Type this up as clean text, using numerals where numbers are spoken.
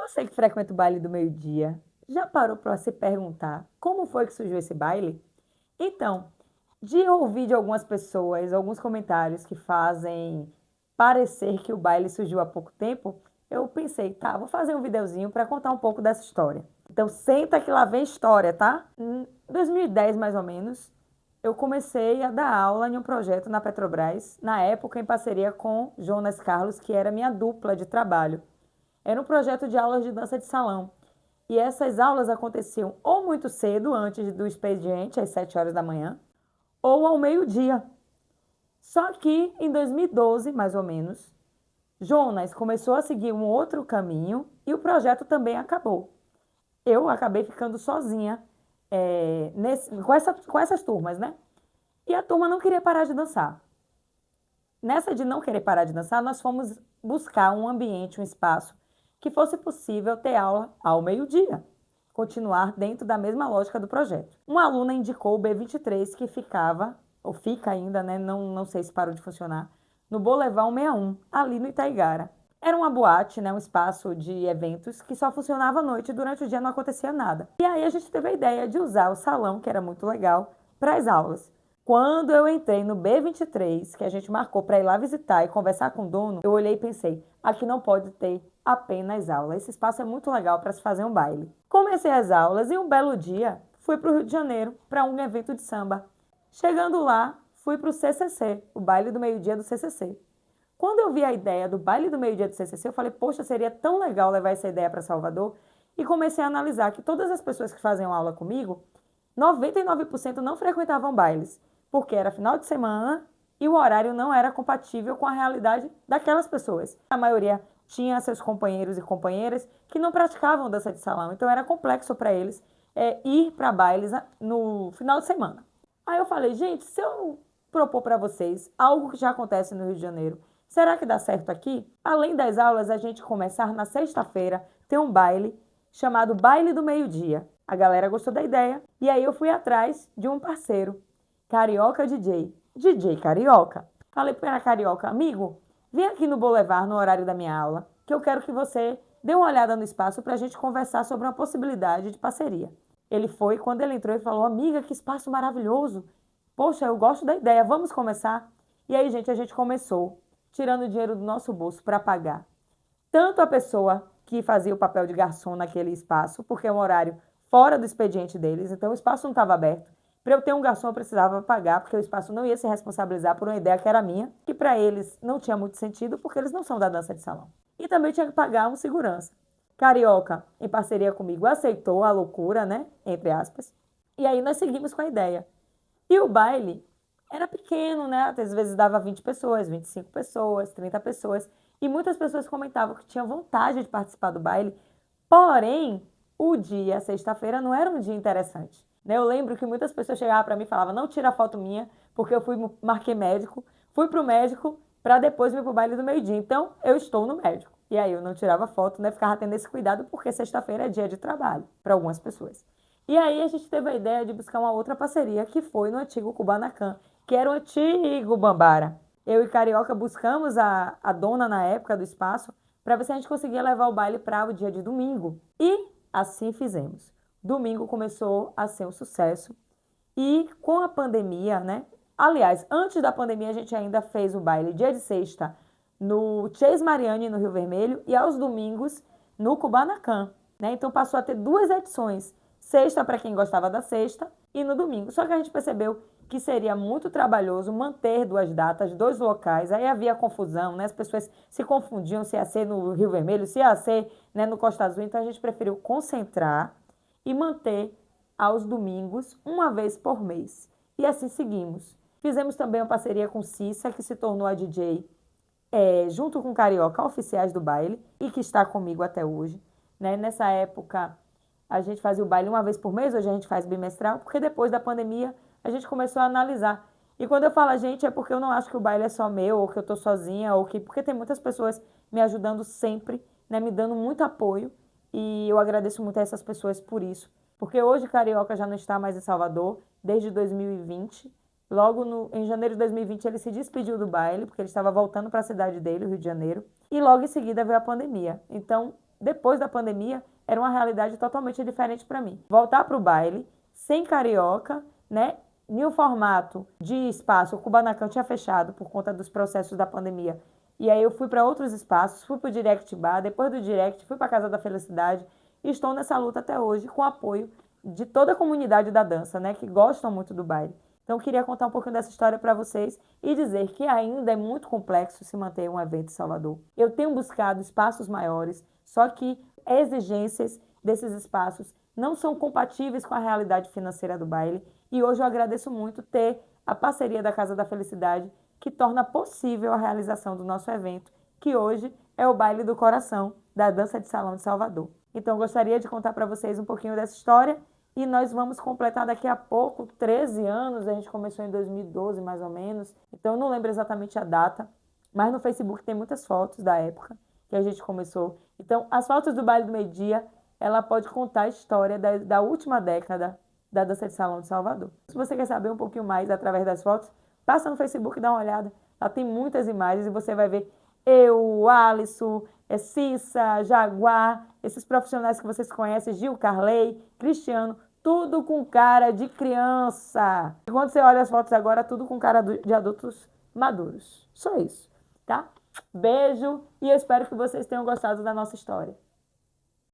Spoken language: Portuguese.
Você que frequenta o baile do meio-dia, já parou para se perguntar como foi que surgiu esse baile? Então, de ouvir de algumas pessoas, alguns comentários que fazem parecer que o baile surgiu há pouco tempo, eu pensei, tá, vou fazer um videozinho para contar um pouco dessa história. Então, senta que lá vem história, tá? Em 2010, mais ou menos, eu comecei a dar aula em um projeto na Petrobras, na época em parceria com Jonas Carlos, que era minha dupla de trabalho. Era um projeto de aulas de dança de salão. E essas aulas aconteciam ou muito cedo, antes do expediente, às 7 horas da manhã, ou ao meio-dia. Só que em 2012, mais ou menos, Jonas começou a seguir um outro caminho e o projeto também acabou. Eu acabei ficando sozinha com essas turmas, né? E a turma não queria parar de dançar. Nessa de não querer parar de dançar, nós fomos buscar um ambiente, um espaço que fosse possível ter aula ao meio-dia, continuar dentro da mesma lógica do projeto. Uma aluna indicou o B23, que ficava, ou fica ainda, né? Não sei se parou de funcionar, no Boulevard 161, ali no Itaigara. Era uma boate, né, um espaço de eventos que só funcionava à noite e durante o dia não acontecia nada. E aí a gente teve a ideia de usar o salão, que era muito legal, para as aulas. Quando eu entrei no B23, que a gente marcou para ir lá visitar e conversar com o dono, eu olhei e pensei, aqui não pode ter apenas aula. Esse espaço é muito legal para se fazer um baile. Comecei as aulas e um belo dia fui para o Rio de Janeiro para um evento de samba. Chegando lá, fui para o CCC, o baile do meio-dia do CCC. Quando eu vi a ideia do baile do meio-dia do CCC, eu falei, poxa, seria tão legal levar essa ideia para Salvador. E comecei a analisar que todas as pessoas que faziam aula comigo, 99% não frequentavam bailes, porque era final de semana e o horário não era compatível com a realidade daquelas pessoas. A maioria tinha seus companheiros e companheiras que não praticavam dança de salão, então era complexo para eles ir para bailes no final de semana. Aí eu falei, gente, se eu propor para vocês algo que já acontece no Rio de Janeiro, será que dá certo aqui? Além das aulas, a gente começar na sexta-feira, ter um baile chamado Baile do Meio-Dia. A galera gostou da ideia e aí eu fui atrás de um parceiro, Carioca DJ. DJ Carioca. Falei para Carioca, amigo, vem aqui no Boulevard no horário da minha aula, que eu quero que você dê uma olhada no espaço para a gente conversar sobre uma possibilidade de parceria. Ele foi, quando ele entrou, ele falou, amiga, que espaço maravilhoso. Poxa, eu gosto da ideia, vamos começar? E aí, gente, a gente começou, tirando o dinheiro do nosso bolso para pagar tanto a pessoa que fazia o papel de garçom naquele espaço, porque é um horário fora do expediente deles, então o espaço não estava aberto. Para eu ter um garçom, eu precisava pagar, porque o espaço não ia se responsabilizar por uma ideia que era minha, que para eles não tinha muito sentido, porque eles não são da dança de salão. E também tinha que pagar um segurança. Carioca, em parceria comigo, aceitou a loucura, né? Entre aspas. E aí nós seguimos com a ideia. E o baile era pequeno, né? Às vezes dava 20 pessoas, 25 pessoas, 30 pessoas. E muitas pessoas comentavam que tinham vontade de participar do baile. Porém, o dia, sexta-feira, não era um dia interessante. Né? Eu lembro que muitas pessoas chegavam para mim e falavam, não tira foto minha, porque eu marquei médico, fui pro médico para depois vir pro baile do meio-dia. Então, eu estou no médico. E aí eu não tirava foto, né? Ficava tendo esse cuidado, porque sexta-feira é dia de trabalho para algumas pessoas. E aí a gente teve a ideia de buscar uma outra parceria, que foi no antigo Kubanacan, que era o antigo Bambara. Eu e Carioca buscamos a dona na época do espaço para ver se a gente conseguia levar o baile para o dia de domingo. E assim fizemos. Domingo começou a ser um sucesso. E com a pandemia, né? Aliás, antes da pandemia a gente ainda fez o baile dia de sexta no Chase Mariani, no Rio Vermelho, e aos domingos no Kubanacan, né? Então passou a ter duas edições. Sexta para quem gostava da sexta e no domingo. Só que a gente percebeu que seria muito trabalhoso manter duas datas, dois locais. Aí havia confusão, né? As pessoas se confundiam se ia ser no Rio Vermelho, se ia ser, né, no Costa Azul. Então a gente preferiu concentrar e manter aos domingos, uma vez por mês. E assim seguimos. Fizemos também uma parceria com Cissa, que se tornou a DJ junto com Carioca, oficiais do baile, e que está comigo até hoje. Né? Nessa época, a gente fazia o baile uma vez por mês, hoje a gente faz bimestral, porque depois da pandemia a gente começou a analisar. E quando eu falo a gente, é porque eu não acho que o baile é só meu, ou que eu estou sozinha, porque tem muitas pessoas me ajudando sempre, né, me dando muito apoio, e eu agradeço muito a essas pessoas por isso. Porque hoje Carioca já não está mais em Salvador, desde 2020. Logo em janeiro de 2020 ele se despediu do baile, porque ele estava voltando para a cidade dele, o Rio de Janeiro. E logo em seguida veio a pandemia. Então, depois da pandemia, era uma realidade totalmente diferente para mim. Voltar para o baile, sem carioca, né? Em um formato de espaço, o Kubanacan tinha fechado por conta dos processos da pandemia. E aí eu fui para outros espaços, fui para o Direct Bar, depois do Direct fui para a Casa da Felicidade e estou nessa luta até hoje com o apoio de toda a comunidade da dança, né? Que gostam muito do baile. Então eu queria contar um pouquinho dessa história para vocês e dizer que ainda é muito complexo se manter um evento em Salvador. Eu tenho buscado espaços maiores, só que exigências desses espaços não são compatíveis com a realidade financeira do baile. E hoje eu agradeço muito ter a parceria da Casa da Felicidade, que torna possível a realização do nosso evento, que hoje é o Baile do Coração da Dança de Salão de Salvador. Então eu gostaria de contar para vocês um pouquinho dessa história e nós vamos completar daqui a pouco 13 anos, a gente começou em 2012 mais ou menos, então eu não lembro exatamente a data, mas no Facebook tem muitas fotos da época que a gente começou. Então, as fotos do Baile do Meio-Dia, ela pode contar a história da última década da Dança de Salão de Salvador. Se você quer saber um pouquinho mais através das fotos, passa no Facebook e dá uma olhada. Lá tem muitas imagens e você vai ver eu, o Alisson, Cissa, Jaguar, esses profissionais que vocês conhecem, Gil Carley, Cristiano, tudo com cara de criança. E quando você olha as fotos agora, tudo com cara de adultos maduros. Só isso, tá? Beijo e eu espero que vocês tenham gostado da nossa história.